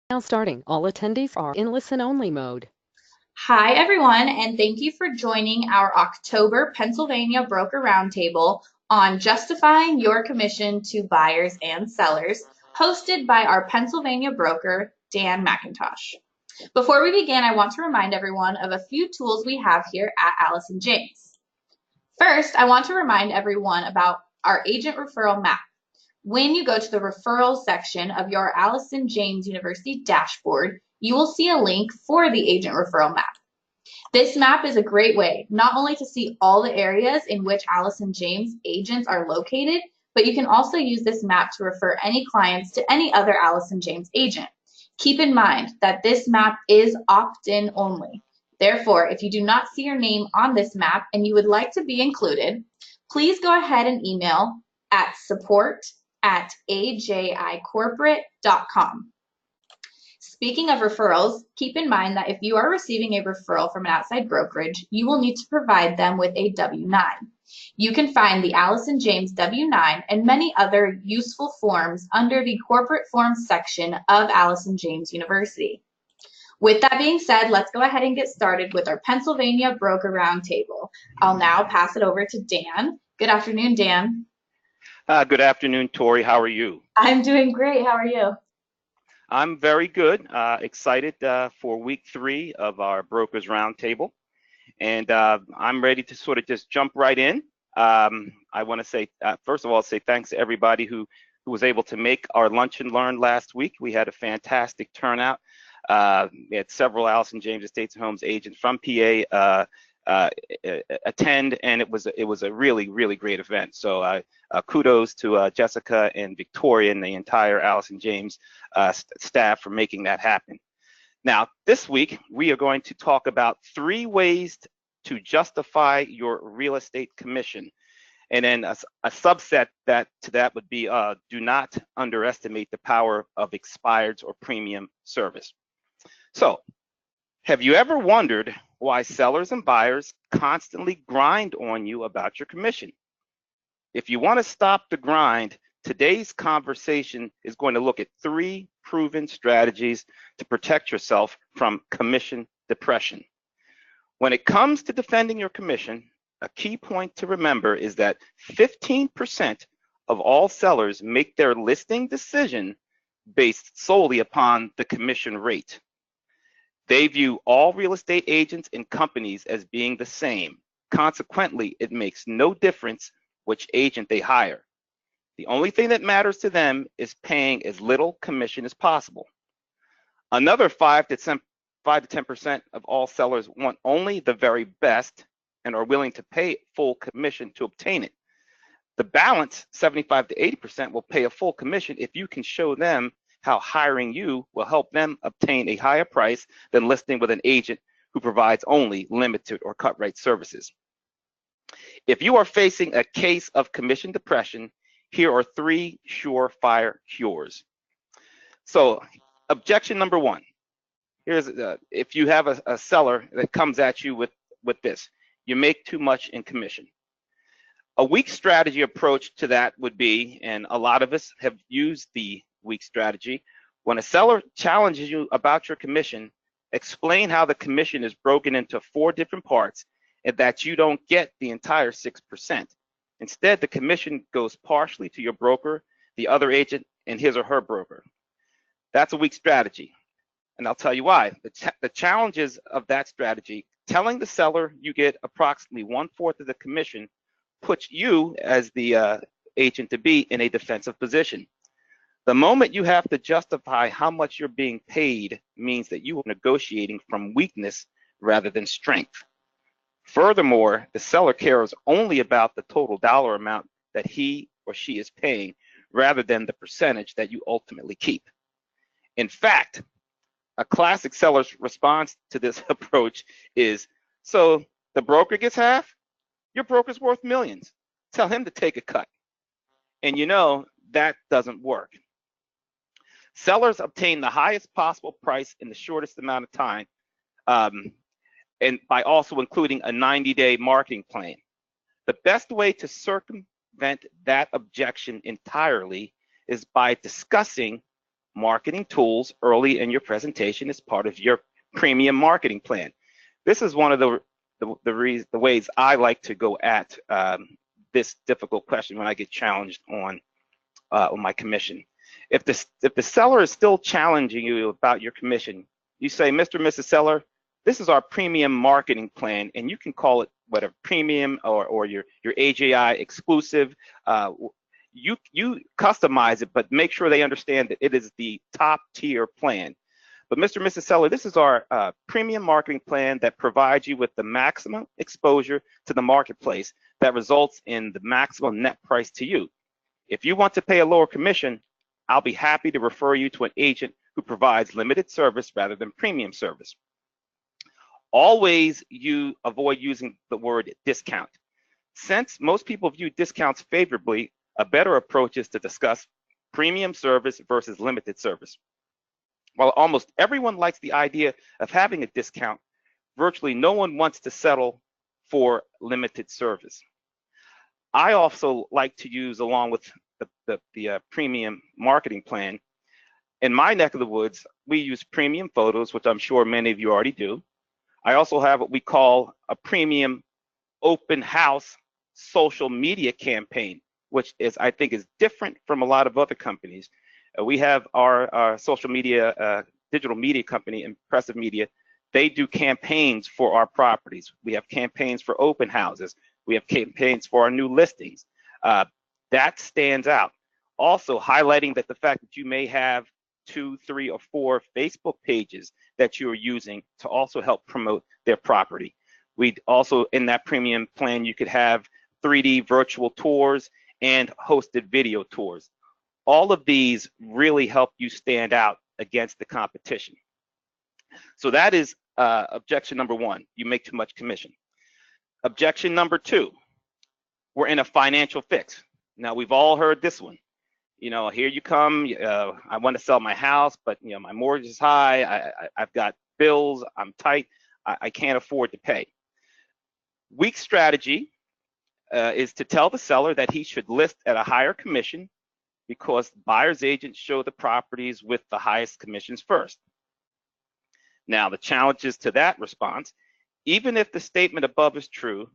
Now starting, all attendees are in listen-only mode. Hi, everyone, and thank you for joining our October Pennsylvania Broker Roundtable on justifying your commission to buyers and sellers, hosted by our Pennsylvania broker, Dan McIntosh. Before we begin, I want to remind everyone of a few tools we have here at Allison James. First, I want to remind everyone about our agent referral map. When you go to the referrals section of your Allison James University dashboard, you will see a link for the agent referral map. This map is a great way not only to see all the areas in which Allison James agents are located, but you can also use this map to refer any clients to any other Allison James agent. Keep in mind that this map is opt-in only. Therefore, if you do not see your name on this map and you would like to be included, please go ahead and email at support@ajicorporate.com. Speaking of referrals, keep in mind that if you are receiving a referral from an outside brokerage, you will need to provide them with a W-9. You can find the Allison James W-9 and many other useful forms under the corporate forms section of Allison James University. With that being said, let's go ahead and get started with our Pennsylvania Broker Roundtable. I'll now pass it over to Dan. Good afternoon, Dan. Good afternoon, Tori. How are you? I'm doing great. How are you? I'm very good. Excited for week 3 of our Brokers Roundtable. And I'm ready to sort of just jump right in. I want to say, first of all, say thanks to everybody who was able to make our Lunch and Learn last week. We had a fantastic turnout. We had several Allison James Estates and Homes agents from PA attend, and it was a really great event. So kudos to Jessica and Victoria and the entire Allison James staff for making that happen. Now, this week we are going to talk about 3 ways to justify your real estate commission, and then a subset to that would be do not underestimate the power of expireds or premium service. So, have you ever wondered why sellers and buyers constantly grind on you about your commission? If you want to stop the grind, today's conversation is going to look at 3 proven strategies to protect yourself from commission depression. When it comes to defending your commission, a key point to remember is that 15% of all sellers make their listing decision based solely upon the commission rate. They view all real estate agents and companies as being the same. Consequently, it makes no difference which agent they hire. The only thing that matters to them is paying as little commission as possible. Another 5 to 10% of all sellers want only the very best and are willing to pay full commission to obtain it. The balance, 75 to 80%, will pay a full commission if you can show them how hiring you will help them obtain a higher price than listing with an agent who provides only limited or cut rate services. If you are facing a case of commission depression, here are 3 surefire cures. So, objection number 1. Here's if you have a seller that comes at you with this: you make too much in commission. A weak strategy approach to that would be, and a lot of us have used the weak strategy, when a seller challenges you about your commission, explain how the commission is broken into 4 different parts and that you don't get the entire 6%. Instead, the commission goes partially to your broker, the other agent, and his or her broker. That's a weak strategy, and I'll tell you why. The challenges of that strategy: telling the seller you get approximately 1/4 of the commission puts you, as the agent to be, in a defensive position. The moment you have to justify how much you're being paid means that you are negotiating from weakness rather than strength. Furthermore, the seller cares only about the total dollar amount that he or she is paying rather than the percentage that you ultimately keep. In fact, a classic seller's response to this approach is, so the broker gets half? Your broker's worth millions. Tell him to take a cut. And you know, that doesn't work. Sellers obtain the highest possible price in the shortest amount of time, and by also including a 90-day marketing plan. The best way to circumvent that objection entirely is by discussing marketing tools early in your presentation as part of your premium marketing plan. This is one of the ways I like to go at this difficult question when I get challenged on my commission. If the seller is still challenging you about your commission, you say, Mr. and Mrs. Seller, this is our premium marketing plan, and you can call it whatever, premium or your AJI exclusive. You customize it, but make sure they understand that it is the top tier plan. But Mr. and Mrs. Seller, this is our premium marketing plan that provides you with the maximum exposure to the marketplace that results in the maximum net price to you. If you want to pay a lower commission, I'll be happy to refer you to an agent who provides limited service rather than premium service. Always you avoid using the word discount. Since most people view discounts favorably, a better approach is to discuss premium service versus limited service. While almost everyone likes the idea of having a discount, virtually no one wants to settle for limited service. I also like to use, along with the premium marketing plan, in my neck of the woods, we use premium photos, which I'm sure many of you already do. I also have what we call a premium open house social media campaign, which is, I think, is different from a lot of other companies. We have our social media, digital media company, Impressive Media. They do campaigns for our properties. We have campaigns for open houses. We have campaigns for our new listings. That stands out. Also highlighting that the fact that you may have 2, 3, or 4 Facebook pages that you are using to also help promote their property. We'd also, in that premium plan, you could have 3D virtual tours and hosted video tours. All of these really help you stand out against the competition. So that is objection number 1, you make too much commission. Objection number 2, we're in a financial fix. Now, we've all heard this one. You know, here you come, I want to sell my house, but you know, my mortgage is high, I've got bills, I'm tight, I can't afford to pay. Weak strategy is to tell the seller that he should list at a higher commission because buyer's agents show the properties with the highest commissions first. Now, the challenges to that response, even if the statement above is true,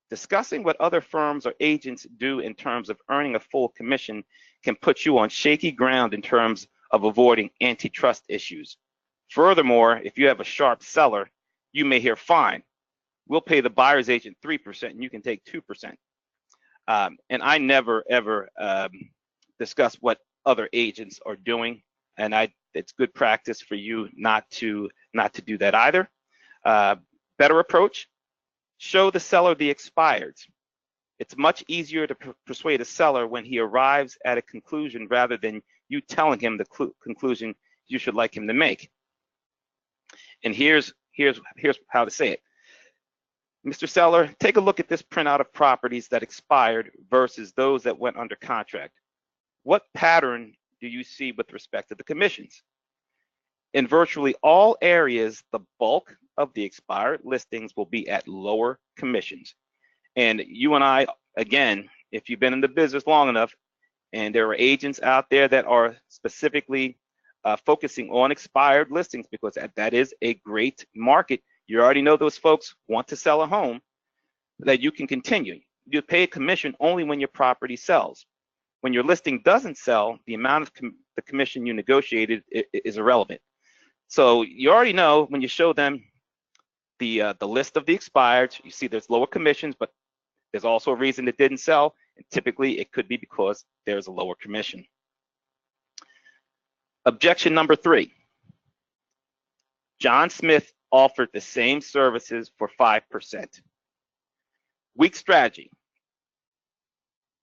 discussing what other firms or agents do in terms of earning a full commission can put you on shaky ground in terms of avoiding antitrust issues. Furthermore, if you have a sharp seller, you may hear, fine, we'll pay the buyer's agent 3% and you can take 2%. And I never, ever discuss what other agents are doing, and it's good practice for you not to do that either. Better approach, show the seller the expireds. It's much easier to persuade a seller when he arrives at a conclusion rather than you telling him the conclusion you should like him to make. And here's how to say it. Mr. Seller, take a look at this printout of properties that expired versus those that went under contract. What pattern do you see with respect to the commissions? In virtually all areas, the bulk of the expired listings will be at lower commissions. And you and I, again, if you've been in the business long enough, and there are agents out there that are specifically focusing on expired listings because that is a great market. You already know those folks want to sell a home, that you can continue. You pay a commission only when your property sells. When your listing doesn't sell, the amount of the commission you negotiated is irrelevant. So you already know when you show them the list of the expired, you see there's lower commissions, but there's also a reason it didn't sell, and typically it could be because there's a lower commission. Objection number 3. John Smith offered the same services for 5%. Weak strategy.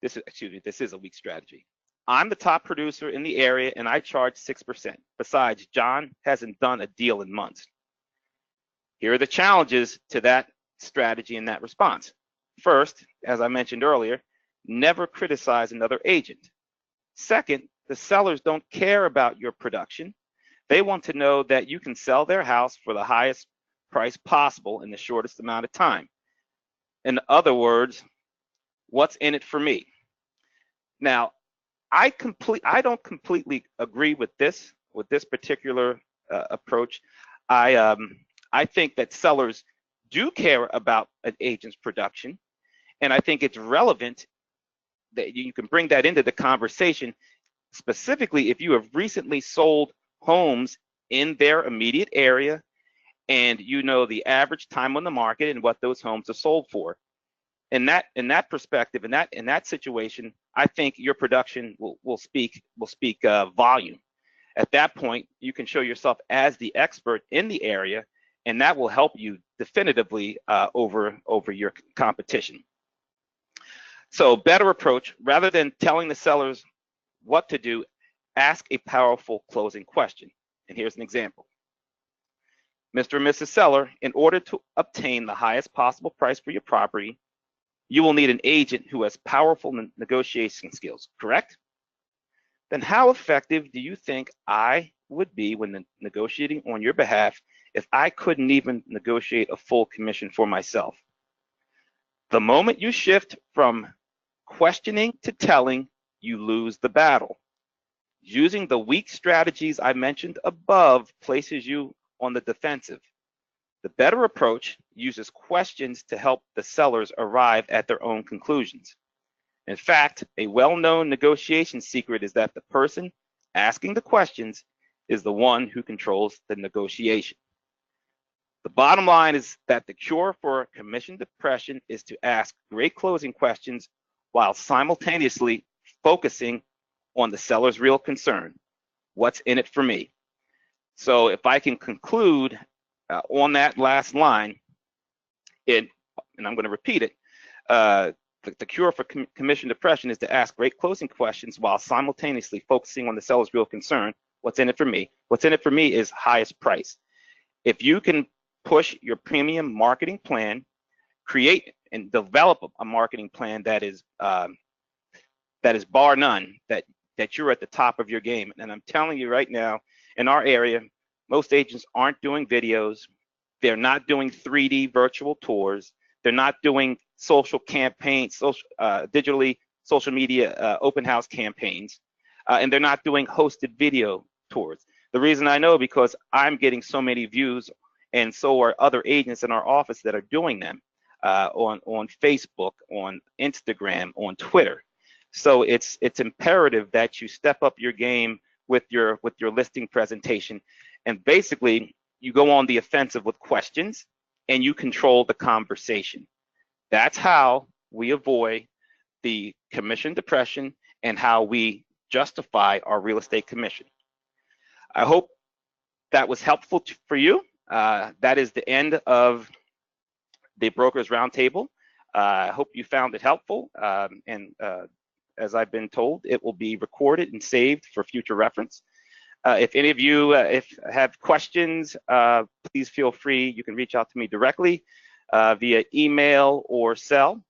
This is a weak strategy. I'm the top producer in the area and I charge 6%. Besides, John hasn't done a deal in months. Here are the challenges to that strategy and that response. First, as I mentioned earlier, never criticize another agent. Second, the sellers don't care about your production. They want to know that you can sell their house for the highest price possible in the shortest amount of time. In other words, what's in it for me? Now, I don't completely agree with this particular approach. I think that sellers do care about an agent's production, and I think it's relevant that you can bring that into the conversation, specifically if you have recently sold homes in their immediate area and you know the average time on the market and what those homes are sold for. In that perspective, in that situation, I think your production will speak volume. At that point, you can show yourself as the expert in the area, and that will help you definitively over your competition. So, better approach, rather than telling the sellers what to do, ask a powerful closing question. And here's an example. Mr. and Mrs. Seller, in order to obtain the highest possible price for your property, you will need an agent who has powerful negotiation skills, correct? Then how effective do you think I would be when negotiating on your behalf if I couldn't even negotiate a full commission for myself? The moment you shift from questioning to telling, you lose the battle. Using the weak strategies I mentioned above places you on the defensive. The better approach uses questions to help the sellers arrive at their own conclusions. In fact, a well-known negotiation secret is that the person asking the questions is the one who controls the negotiation. The bottom line is that the cure for commission depression is to ask great closing questions while simultaneously focusing on the seller's real concern. What's in it for me? So if I can conclude on that last line, and I'm going to repeat it, the cure for commission depression is to ask great closing questions while simultaneously focusing on the seller's real concern. What's in it for me? What's in it for me is highest price. If you can push your premium marketing plan, create and develop a marketing plan that is bar none, that you're at the top of your game. And I'm telling you right now, in our area, most agents aren't doing videos. They're not doing 3D virtual tours. They're not doing social campaigns, digitally social media open house campaigns, and they're not doing hosted video tours. The reason I know, because I'm getting so many views, and so are other agents in our office that are doing them on Facebook, on Instagram, on Twitter. So it's imperative that you step up your game with your listing presentation, and basically you go on the offensive with questions and you control the conversation. That's how we avoid the commission depression and how we justify our real estate commission. I hope that was helpful for you. That is the end of the Brokers Roundtable. I hope you found it helpful, and as I've been told, it will be recorded and saved for future reference. If any of you have questions, please feel free. You can reach out to me directly via email or cell,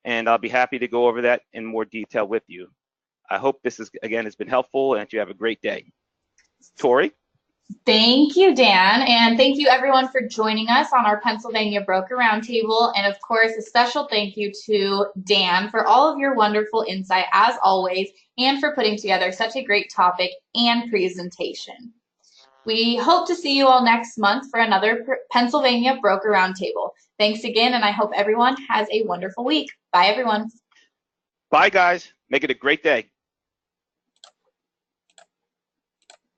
and I'll be happy to go over that in more detail with you. I hope this has been helpful, and that you have a great day. Tori? Thank you, Dan, and thank you everyone for joining us on our Pennsylvania Broker Roundtable, and of course a special thank you to Dan for all of your wonderful insight as always, and for putting together such a great topic and presentation. We hope to see you all next month for another Pennsylvania Broker Roundtable. Thanks again, and I hope everyone has a wonderful week. Bye, everyone. Bye, guys. Make it a great day.